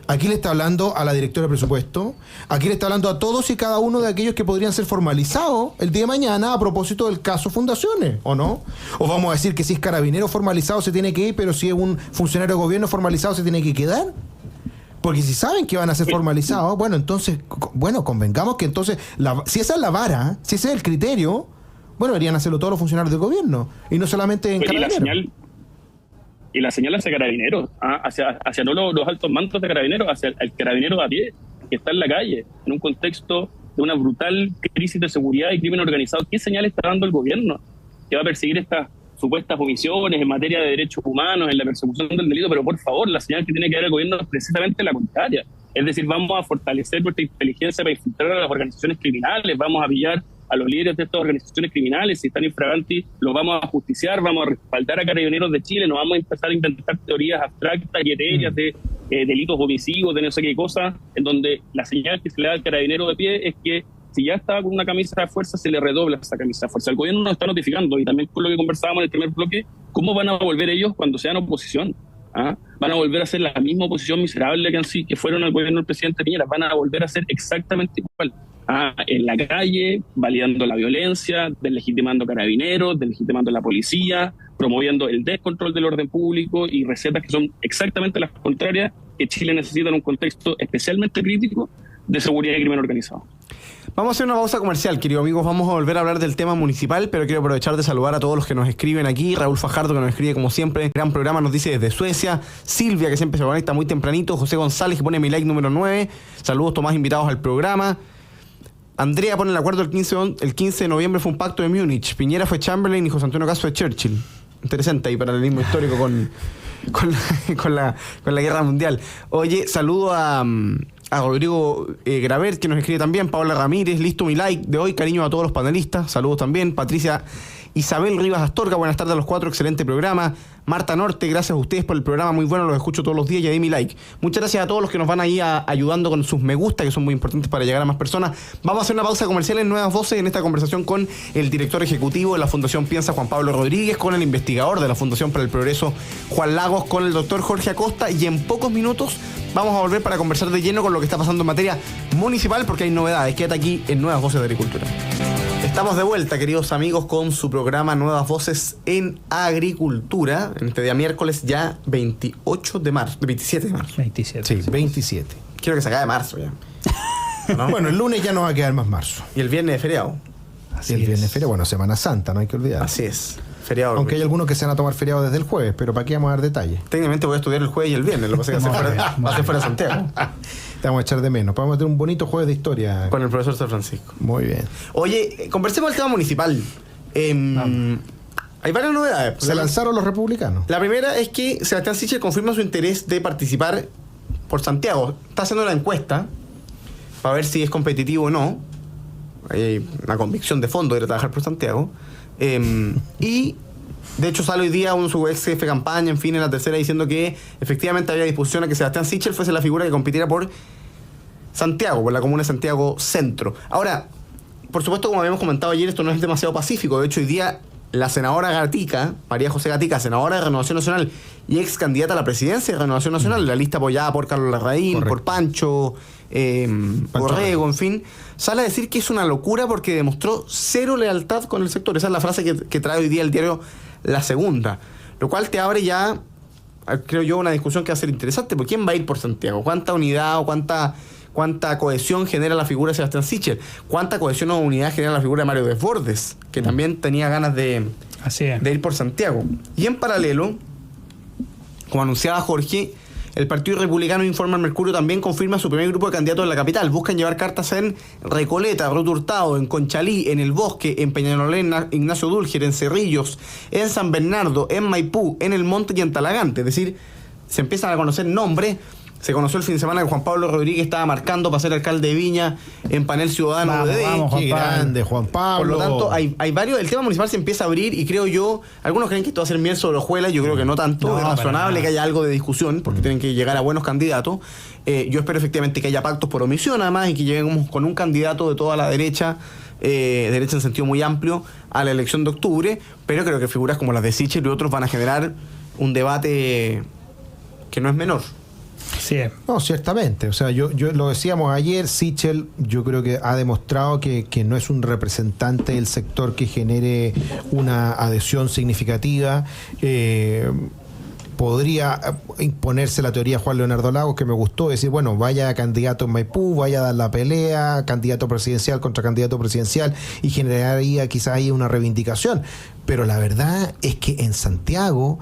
Speaker 4: aquí le está hablando a la directora de presupuesto, aquí le está hablando a todos y cada uno de aquellos que podrían ser formalizados el día de mañana a propósito del caso Fundaciones, ¿o no? O vamos a decir que si es carabinero formalizado se tiene que ir, pero si es un funcionario de gobierno formalizado se tiene que quedar. Porque si saben que van a ser formalizados, bueno, entonces, convengamos que entonces, si esa es la vara, si ese es el criterio, bueno, deberían hacerlo todos los funcionarios del gobierno, y no solamente en Carabineros.
Speaker 3: Y la señal hacia Carabineros, hacia no los altos mandos de Carabineros, hacia el carabinero a pie, que está en la calle, en un contexto de una brutal crisis de seguridad y crimen organizado. ¿Qué señal está dando el gobierno? Que va a perseguir estas supuestas omisiones en materia de derechos humanos, en la persecución del delito, pero por favor, la señal que tiene que dar el gobierno es precisamente la contraria. Es decir, vamos a fortalecer nuestra inteligencia para infiltrar a las organizaciones criminales, vamos a pillar a los líderes de estas organizaciones criminales, si están infraganti, los vamos a justiciar, vamos a respaldar a Carabineros de Chile, no vamos a empezar a inventar teorías abstractas y etéreas de delitos omisivos, de no sé qué cosa, en donde la señal que se le da al carabinero de pie es que si ya estaba con una camisa de fuerza, se le redobla esa camisa de fuerza. El gobierno nos está notificando, y también con lo que conversábamos en el primer bloque, cómo van a volver ellos cuando sean oposición. Van a volver a hacer la misma oposición miserable que fueron al gobierno del presidente Piñera, van a volver a ser exactamente igual. En la calle, validando la violencia, deslegitimando carabineros, deslegitimando la policía, promoviendo el descontrol del orden público y recetas que son exactamente las contrarias que Chile necesita en un contexto especialmente crítico de seguridad y crimen organizado.
Speaker 1: Vamos a hacer una pausa comercial, queridos amigos. Vamos a volver a hablar del tema municipal, pero quiero aprovechar de saludar a todos los que nos escriben aquí. Raúl Fajardo, que nos escribe como siempre, gran programa, nos dice desde Suecia. Silvia, que siempre se conecta muy tempranito. José González, que pone mi like número 9. Saludos, Tomás, invitados al programa. Andrea pone el acuerdo el 15 de noviembre fue un pacto de Múnich. Piñera fue Chamberlain y José Antonio Caz fue Churchill. Interesante ahí paralelismo histórico con la guerra mundial. Oye, saludo a Rodrigo Gravert, que nos escribe también. Paola Ramírez, listo mi like de hoy. Cariño a todos los panelistas. Saludos también. Patricia Isabel Rivas Astorga, buenas tardes a los 4, excelente programa. Marta Norte, gracias a ustedes por el programa, muy bueno, los escucho todos los días, ya di mi like. Muchas gracias a todos los que nos van ahí ayudando con sus me gusta, que son muy importantes para llegar a más personas. Vamos a hacer una pausa comercial en Nuevas Voces, en esta conversación con el director ejecutivo de la Fundación Piensa, Juan Pablo Rodríguez, con el investigador de la Fundación para el Progreso, Juan Lagos, con el doctor Jorge Acosta, y en pocos minutos vamos a volver para conversar de lleno con lo que está pasando en materia municipal, porque hay novedades. Quédate aquí en Nuevas Voces de Agricultura. Estamos de vuelta, queridos amigos, con su programa Nuevas Voces en Agricultura, en este día miércoles ya 27 de marzo.
Speaker 2: 27.
Speaker 4: Sí, 27.
Speaker 1: Quiero que se acabe marzo ya.
Speaker 4: ¿No? Bueno, el lunes ya no va a quedar más marzo.
Speaker 1: Y el viernes de feriado.
Speaker 4: Así y el viernes de feriado, bueno, Semana Santa, no hay que olvidar.
Speaker 1: Así es, feriado.
Speaker 4: Aunque hay algunos que se van a tomar feriado desde el jueves, pero ¿para qué vamos a dar detalles?
Speaker 1: Técnicamente voy a estudiar el jueves y el viernes, lo que pasa es que va a ser fuera de Santiago.
Speaker 4: Te vamos a echar de menos. Vamos a tener un bonito jueves de historia.
Speaker 1: Con el profesor San Francisco.
Speaker 4: Muy bien.
Speaker 1: Oye, conversemos del tema municipal. Hay varias novedades.
Speaker 4: Se lanzaron los republicanos.
Speaker 1: La primera es que Sebastián Sichel confirma su interés de participar por Santiago. Está haciendo una encuesta para ver si es competitivo o no. Hay una convicción de fondo de ir a trabajar por Santiago. Y de hecho sale hoy día su ex jefe de campaña, en fin, en la tercera, diciendo que efectivamente había disposición a que Sebastián Sichel fuese la figura que compitiera por Santiago, por la comuna de Santiago Centro. Ahora, por supuesto, como habíamos comentado ayer, esto no es demasiado pacífico. De hecho, hoy día la senadora Gatica, María José Gatica, senadora de Renovación Nacional y ex candidata a la presidencia de Renovación Nacional, la lista apoyada por Carlos Larraín, por Pancho Borrego, en fin, sale a decir que es una locura porque demostró cero lealtad con el sector. Esa es la frase que trae hoy día el diario La Segunda. Lo cual te abre ya, creo yo, una discusión que va a ser interesante. ¿Por quién va a ir por Santiago? ¿Cuánta unidad o cuánta cohesión genera la figura de Sebastián Sichel? ¿Cuánta cohesión o unidad genera la figura de Mario Desbordes? Que también tenía ganas de ir por Santiago. Y en paralelo, como anunciaba Jorge, el Partido Republicano, informa al Mercurio, también confirma su primer grupo de candidatos en la capital. Buscan llevar cartas en Recoleta, Ruta Hurtado, en Conchalí, en El Bosque, en Peñalolén, Ignacio Dúlger, en Cerrillos, en San Bernardo, en Maipú, en El Monte y en Talagante. Es decir, se empiezan a conocer nombres. Se conoció el fin de semana que Juan Pablo Rodríguez estaba marcando para ser alcalde de Viña en panel ciudadano de
Speaker 4: Vamos, qué grande, Juan Pablo.
Speaker 1: Por lo tanto, hay varios. El tema municipal se empieza a abrir y creo yo, algunos creen que esto va a ser miel sobre hojuelas, yo creo que no tanto. No, es razonable que haya algo de discusión porque tienen que llegar a buenos candidatos. Yo espero efectivamente que haya pactos por omisión además y que lleguemos con un candidato de toda la derecha, derecha en sentido muy amplio, a la elección de octubre, pero creo que figuras como las de Sichel y otros van a generar un debate que no es menor.
Speaker 2: Sí.
Speaker 4: No, ciertamente. O sea, yo lo decíamos ayer, Sichel yo creo que ha demostrado que no es un representante del sector que genere una adhesión significativa. Podría imponerse la teoría de Juan Leonardo Lagos, que me gustó, decir, bueno, vaya candidato en Maipú, vaya a dar la pelea, candidato presidencial contra candidato presidencial, y generaría quizás ahí una reivindicación. Pero la verdad es que en Santiago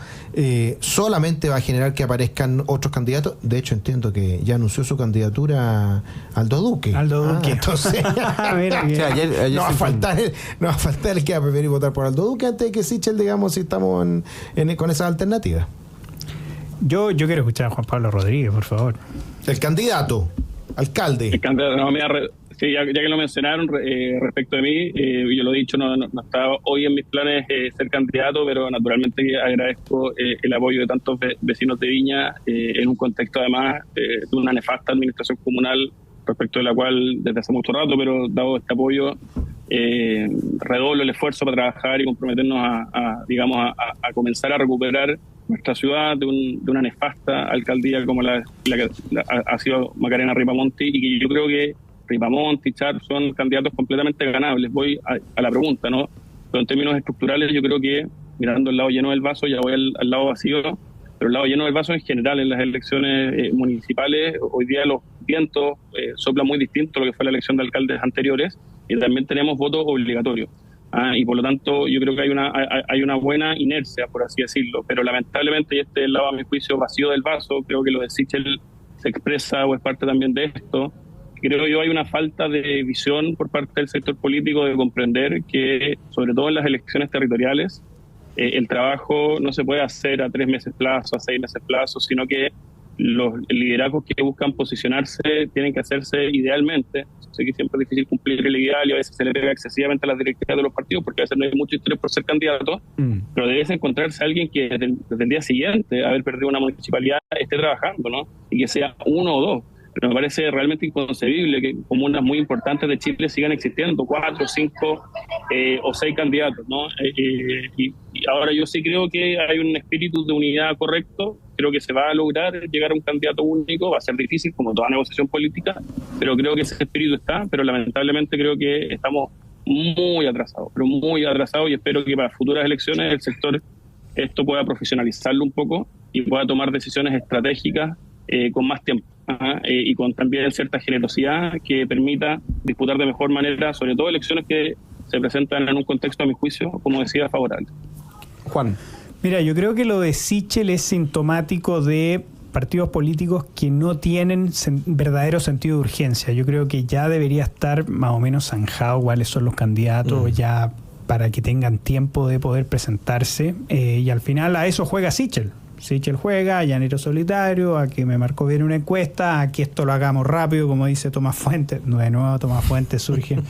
Speaker 4: solamente va a generar que aparezcan otros candidatos. De hecho, entiendo que ya anunció su candidatura Aldo Duque. Entonces,
Speaker 1: mira, ayer
Speaker 4: no va a faltar el que va a preferir votar por Aldo Duque antes de que Sichel, digamos, si estamos con esas alternativas.
Speaker 2: Yo quiero escuchar a Juan Pablo Rodríguez, por favor.
Speaker 4: El candidato, alcalde.
Speaker 3: El candidato, no, mira, sí, ya que lo mencionaron respecto de mí, yo lo he dicho, no está hoy en mis planes ser candidato, pero naturalmente agradezco el apoyo de tantos vecinos de Viña en un contexto además de una nefasta administración comunal respecto de la cual desde hace mucho rato, pero dado este apoyo, redoblo el esfuerzo para trabajar y comprometernos a comenzar a recuperar nuestra ciudad de una nefasta alcaldía como la que ha sido Macarena Ripamonti, y que yo creo que Ripamonti y Char son candidatos completamente ganables. Voy a la pregunta, ¿no? Pero en términos estructurales yo creo que, mirando el lado lleno del vaso, ya voy al lado vacío, pero el lado lleno del vaso en general en las elecciones municipales, hoy día los vientos soplan muy distinto a lo que fue la elección de alcaldes anteriores, y también tenemos votos obligatorios. Y por lo tanto yo creo que hay una buena inercia, por así decirlo, pero lamentablemente, y este es el lado a mi juicio vacío del vaso, creo que lo de Sichel se expresa o es parte también de esto. Creo yo hay una falta de visión por parte del sector político de comprender que, sobre todo en las elecciones territoriales, el trabajo no se puede hacer a 3 meses plazo, a 6 meses plazo, sino que los liderazgos que buscan posicionarse tienen que hacerse idealmente. Sé que siempre es difícil cumplir el ideal y a veces se le pega excesivamente a las directivas de los partidos porque a veces no hay mucho interés por ser candidato, pero debes encontrarse a alguien que desde el día siguiente, haber perdido una municipalidad, esté trabajando, ¿no? Y que sea 1 o 2. Pero me parece realmente inconcebible que comunas muy importantes de Chile sigan existiendo 4, 5 o 6 candidatos, ¿no? Y ahora yo sí creo que hay un espíritu de unidad correcto. Creo que se va a lograr llegar a un candidato único. Va a ser difícil, como toda negociación política, pero creo que ese espíritu está. Pero lamentablemente creo que estamos muy atrasados, y espero que para futuras elecciones el sector esto pueda profesionalizarlo un poco y pueda tomar decisiones estratégicas con más tiempo. Y con también cierta generosidad que permita disputar de mejor manera, sobre todo elecciones que se presentan en un contexto, a mi juicio, como decía, favorable.
Speaker 1: Juan.
Speaker 2: Mira, yo creo que lo de Sichel es sintomático de partidos políticos que no tienen verdadero sentido de urgencia. Yo creo que ya debería estar más o menos zanjado cuáles son los candidatos ya para que tengan tiempo de poder presentarse, y al final a eso juega Sichel. Sichel juega a llanero solitario, a que me marcó bien una encuesta, a que esto lo hagamos rápido, como dice Tomás Fuentes. De nuevo Tomás Fuentes surge,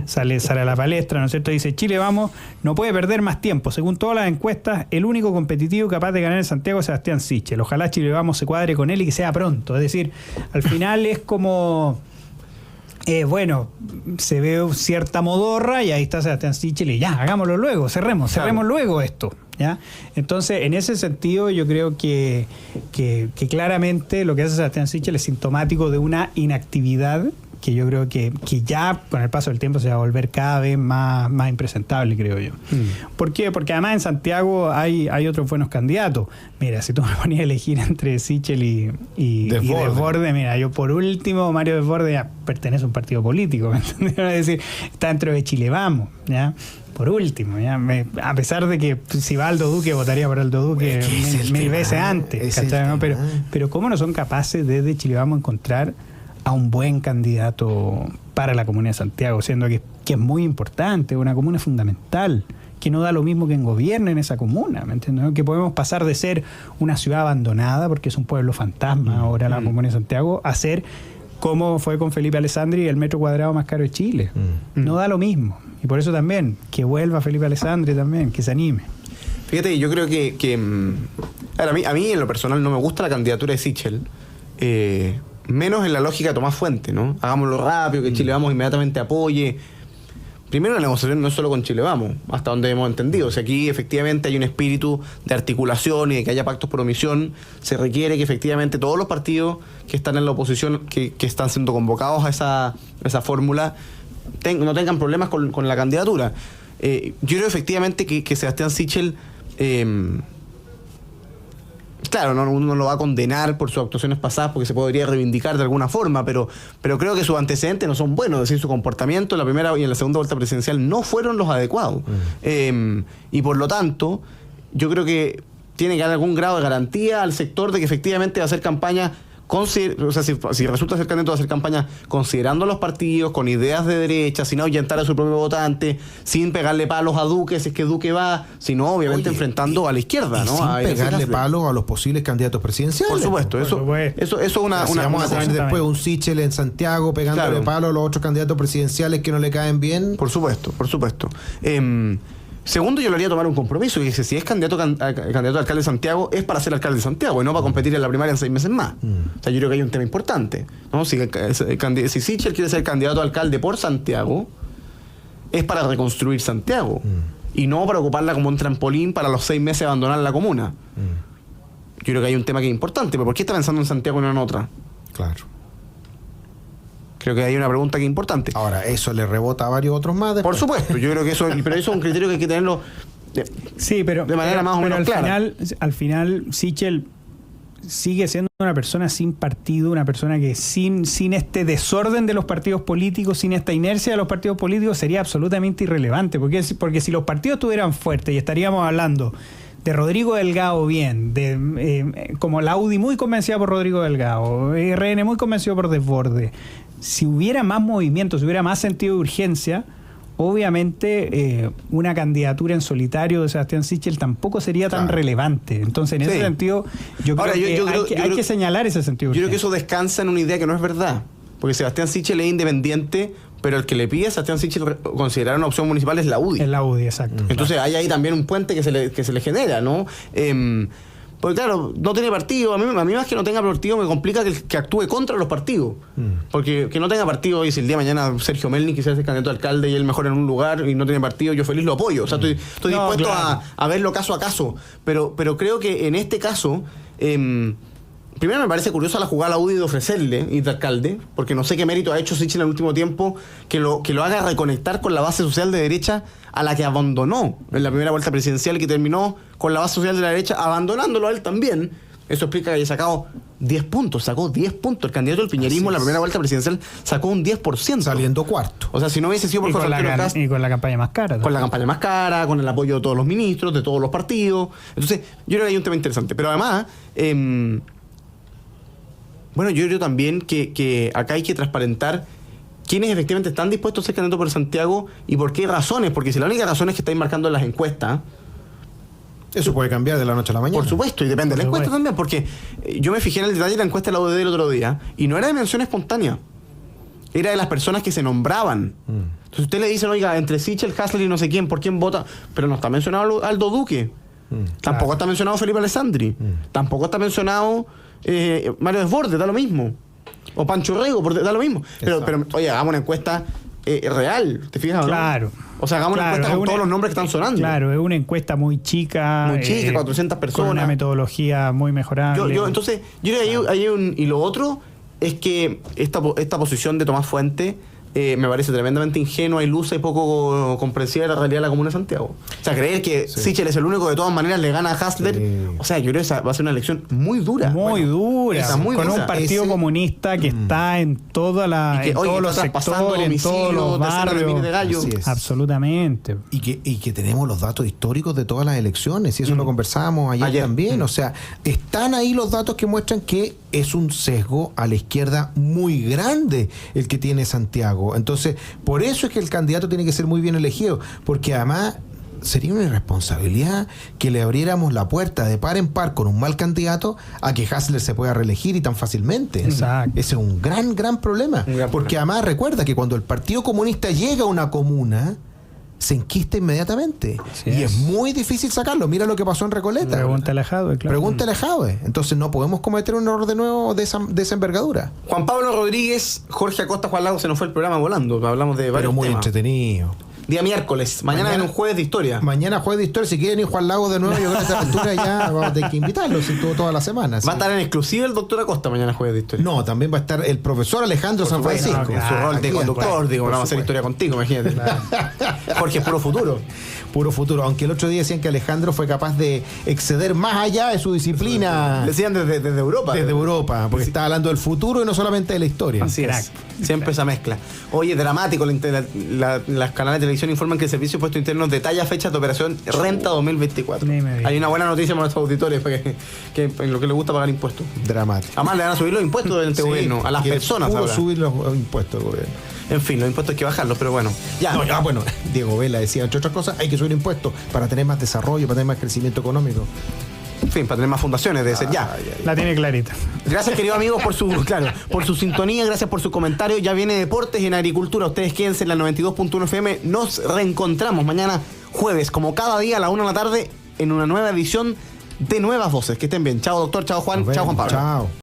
Speaker 2: sale a la palestra, ¿no es cierto? Dice, Chile vamos, no puede perder más tiempo. Según todas las encuestas, el único competitivo capaz de ganar en Santiago es Sebastián Sichel. Ojalá Chile vamos se cuadre con él y que sea pronto. Es decir, al final es como bueno, se ve cierta modorra y ahí está Sebastián Sichel y ya, hagámoslo luego, cerremos luego esto, ¿ya? Entonces, en ese sentido, yo creo que claramente lo que hace Sebastián Sichel es sintomático de una inactividad que yo creo que ya con el paso del tiempo se va a volver cada vez más impresentable, creo yo. ¿Por qué? Porque además en Santiago hay otros buenos candidatos. Mira, si tú me ponías a elegir entre Sichel y Desbordes, mira, yo por último, Mario Desbordes ya pertenece a un partido político, ¿me entiendes? Es decir, está dentro de Chile Vamos, ¿ya? Por último, ¿ya? A pesar de que si va Aldo Duque, votaría por Aldo Duque mil veces antes, ¿cachai? ¿No? Pero ¿cómo no son capaces desde Chile Vamos a encontrar a un buen candidato para la Comuna de Santiago, siendo que es muy importante, una comuna fundamental, que no da lo mismo que gobierne en esa comuna, ¿me entiendes? Que podemos pasar de ser una ciudad abandonada, porque es un pueblo fantasma ahora la Comuna de Santiago, a ser, como fue con Felipe Alessandri, el metro cuadrado más caro de Chile. No da lo mismo. Y por eso también, que vuelva Felipe Alessandri también, que se anime.
Speaker 1: Fíjate, yo creo que a mí en lo personal no me gusta la candidatura de Sichel, menos en la lógica de Tomás Fuentes, ¿no? Hagámoslo rápido, que Chile Vamos inmediatamente apoye. Primero, la negociación no es solo con Chile Vamos, hasta donde hemos entendido. O sea, aquí efectivamente hay un espíritu de articulación y de que haya pactos por omisión. Se requiere que efectivamente todos los partidos que están en la oposición, que están siendo convocados a esa fórmula, no tengan problemas con la candidatura. Yo creo efectivamente que Sebastián Sichel... Claro, uno no lo va a condenar por sus actuaciones pasadas porque se podría reivindicar de alguna forma, pero creo que sus antecedentes no son buenos, es decir, su comportamiento en la primera y en la segunda vuelta presidencial no fueron los adecuados. Y por lo tanto, yo creo que tiene que dar algún grado de garantía al sector de que efectivamente va a hacer campaña, o sea, si resulta ser candidato a hacer campaña considerando los partidos, con ideas de derecha, sin ahuyentar a su propio votante, sin pegarle palos a Duque si es que Duque va, sino obviamente enfrentando a la izquierda, ¿no?
Speaker 4: Sin pegarle palos a los posibles candidatos presidenciales.
Speaker 1: Por supuesto, eso es una
Speaker 4: vamos a tener después un Sichel en Santiago pegándole palos a los otros candidatos presidenciales que no le caen bien.
Speaker 1: Por supuesto. Segundo, yo le haría tomar un compromiso y dice, si es candidato a alcalde de Santiago, es para ser alcalde de Santiago y no para competir en la primaria en 6 meses más. O sea, yo creo que hay un tema importante, ¿no? Si Sichel quiere ser candidato a alcalde por Santiago, es para reconstruir Santiago y no para ocuparla como un trampolín para los 6 meses abandonar la comuna. Yo creo que hay un tema que es importante, pero ¿por qué está pensando en Santiago y no en otra?
Speaker 4: Claro.
Speaker 1: Creo que hay una pregunta que es importante.
Speaker 4: Ahora, eso le rebota a varios otros más después.
Speaker 1: Por supuesto, yo creo que eso es un criterio que hay que tenerlo de manera más o menos clara.
Speaker 2: Al final, Sichel sigue siendo una persona sin partido, una persona que sin este desorden de los partidos políticos, sin esta inercia de los partidos políticos, sería absolutamente irrelevante. Porque si los partidos estuvieran fuertes y estaríamos hablando de Rodrigo Delgado como la UDI muy convencida por Rodrigo Delgado, RN muy convencido por Desbordes, si hubiera más movimiento, si hubiera más sentido de urgencia, obviamente una candidatura en solitario de Sebastián Sichel tampoco sería tan relevante. Entonces, en ese sentido, yo creo que hay que señalar ese sentido de urgencia.
Speaker 1: Yo creo que eso descansa en una idea que no es verdad, porque Sebastián Sichel es independiente, pero el que le pide a Sebastián Sichel considerar una opción municipal es la UDI.
Speaker 2: Es la UDI, exacto.
Speaker 1: Entonces hay ahí también un puente que se le genera, ¿no? Porque claro, no tiene partido. A mí más que no tenga partido me complica que actúe contra los partidos. Porque que no tenga partido, y si el día de mañana Sergio Melnik quisiera ser candidato a alcalde y él mejor en un lugar y no tiene partido, yo feliz lo apoyo. O sea, estoy dispuesto a verlo caso a caso. Pero creo que en este caso... primero me parece curiosa la jugada a la UDI de ofrecerle ir de alcalde, porque no sé qué mérito ha hecho Sichel en el último tiempo que lo haga reconectar con la base social de derecha a la que abandonó en la primera vuelta presidencial y que terminó con la base social de la derecha abandonándolo a él también. Eso explica que haya sacado 10 puntos, sacó 10 puntos. El candidato del piñerismo en la primera vuelta presidencial sacó un 10%.
Speaker 4: Saliendo cuarto.
Speaker 1: O sea, si no hubiese sido por José Antonio Kast...
Speaker 2: Y con la campaña más cara.
Speaker 1: Con la campaña más cara, con el apoyo de todos los ministros, de todos los partidos. Entonces, yo creo que hay un tema interesante. Pero además... Bueno, yo creo también que acá hay que transparentar quiénes efectivamente están dispuestos a ser candidatos por Santiago y por qué razones. Porque si la única razón es que estáis marcando en las encuestas...
Speaker 4: Eso puede cambiar de la noche a la mañana.
Speaker 1: Por supuesto, y depende de la encuesta también. Porque yo me fijé en el detalle de la encuesta de la UDD el otro día y no era de mención espontánea. Era de las personas que se nombraban. Entonces usted le dicen, oiga, entre Sichel, Hasler y no sé quién, ¿por quién vota? Pero no está mencionado Aldo Duque. Tampoco está mencionado Felipe Alessandri. Tampoco está mencionado... Mario Desbordes, da lo mismo. O Pancho Rego, da lo mismo. Pero oye, hagamos una encuesta real, ¿te fijas?
Speaker 2: Claro.
Speaker 1: O sea, hagamos una encuesta con todos los nombres que están sonando.
Speaker 2: Claro, es una encuesta muy chica.
Speaker 1: Muy chica, 400 personas.
Speaker 2: Con una metodología muy mejorable.
Speaker 1: Entonces, yo creo que hay un... Y lo otro es que esta posición de Tomás Fuente me parece tremendamente ingenua, ilusa y poco comprensiva de la realidad de la Comuna de Santiago. O sea, creer que Sichel es el único que de todas maneras le gana a Hassler, o sea, yo creo que esa va a ser una elección muy dura.
Speaker 2: Muy dura.
Speaker 1: Muy
Speaker 2: con
Speaker 1: dura.
Speaker 2: Un partido comunista que está en todos los sectores, en todos los barrios.
Speaker 1: De gallo.
Speaker 2: Absolutamente.
Speaker 4: Y que tenemos los datos históricos de todas las elecciones, y eso lo conversábamos ayer también. O sea, están ahí los datos que muestran que es un sesgo a la izquierda muy grande el que tiene Santiago. Entonces, por eso es que el candidato tiene que ser muy bien elegido, porque además sería una irresponsabilidad que le abriéramos la puerta de par en par con un mal candidato a que Hassler se pueda reelegir y tan fácilmente.
Speaker 2: Exacto.
Speaker 4: Ese es un gran problema. Porque además recuerda que cuando el Partido Comunista llega a una comuna, se enquista inmediatamente. Sí, y es muy difícil sacarlo. Mira lo que pasó en Recoleta.
Speaker 2: Pregúntale a Jadwe, claro.
Speaker 4: Pregúntale a Jadwe. Entonces no podemos cometer un error de nuevo de esa envergadura.
Speaker 1: Juan Pablo Rodríguez, Jorge Acosta, Juan Lagos, se nos fue el programa volando. Hablamos de varios
Speaker 4: muy
Speaker 1: temas.
Speaker 4: Entretenido.
Speaker 1: Día miércoles. Mañana viene un jueves de historia.
Speaker 4: Mañana jueves de historia. Si quieren ir Juan Lagos de nuevo, yo creo que a esta altura ya vamos a tener que invitarlos toda la semana.
Speaker 1: Va a estar en exclusiva el doctor Acosta mañana jueves de historia.
Speaker 4: No, también va a estar el profesor Alejandro San Francisco.
Speaker 1: En su rol de conductor, digo, vamos a hacer historia contigo, imagínate. Claro. Jorge es puro futuro.
Speaker 4: Puro futuro. Aunque el otro día decían que Alejandro fue capaz de exceder más allá de su disciplina.
Speaker 1: Decían desde Europa.
Speaker 4: Desde Europa, porque está hablando del futuro y no solamente de la historia.
Speaker 1: Así es. Siempre esa mezcla. Oye, dramático. Las canales de televisión informan que el Servicio de Impuestos Internos detalla fechas de operación Renta 2024. Hay una buena noticia para nuestros auditores, que en lo que les gusta pagar impuestos.
Speaker 4: Dramático.
Speaker 1: Además, le van a subir los impuestos del gobierno a las personas.
Speaker 4: Subir los impuestos del gobierno.
Speaker 1: En fin, los impuestos hay que bajarlos, pero bueno.
Speaker 4: Bueno, Diego Vela decía, entre otras cosas, hay que subir impuestos para tener más desarrollo, para tener más crecimiento económico.
Speaker 1: En fin, para tener más fundaciones, debe ser ya.
Speaker 2: La tiene clarita.
Speaker 1: Gracias, queridos amigos, por su sintonía, gracias por su comentario. Ya viene Deportes y en Agricultura. Ustedes quédense en la 92.1 FM. Nos reencontramos mañana jueves, como cada día a la 1 de la tarde, en una nueva edición de Nuevas Voces. Que estén bien. Chao, doctor. Chao, Juan. Chao, Juan Pablo.
Speaker 4: Chao.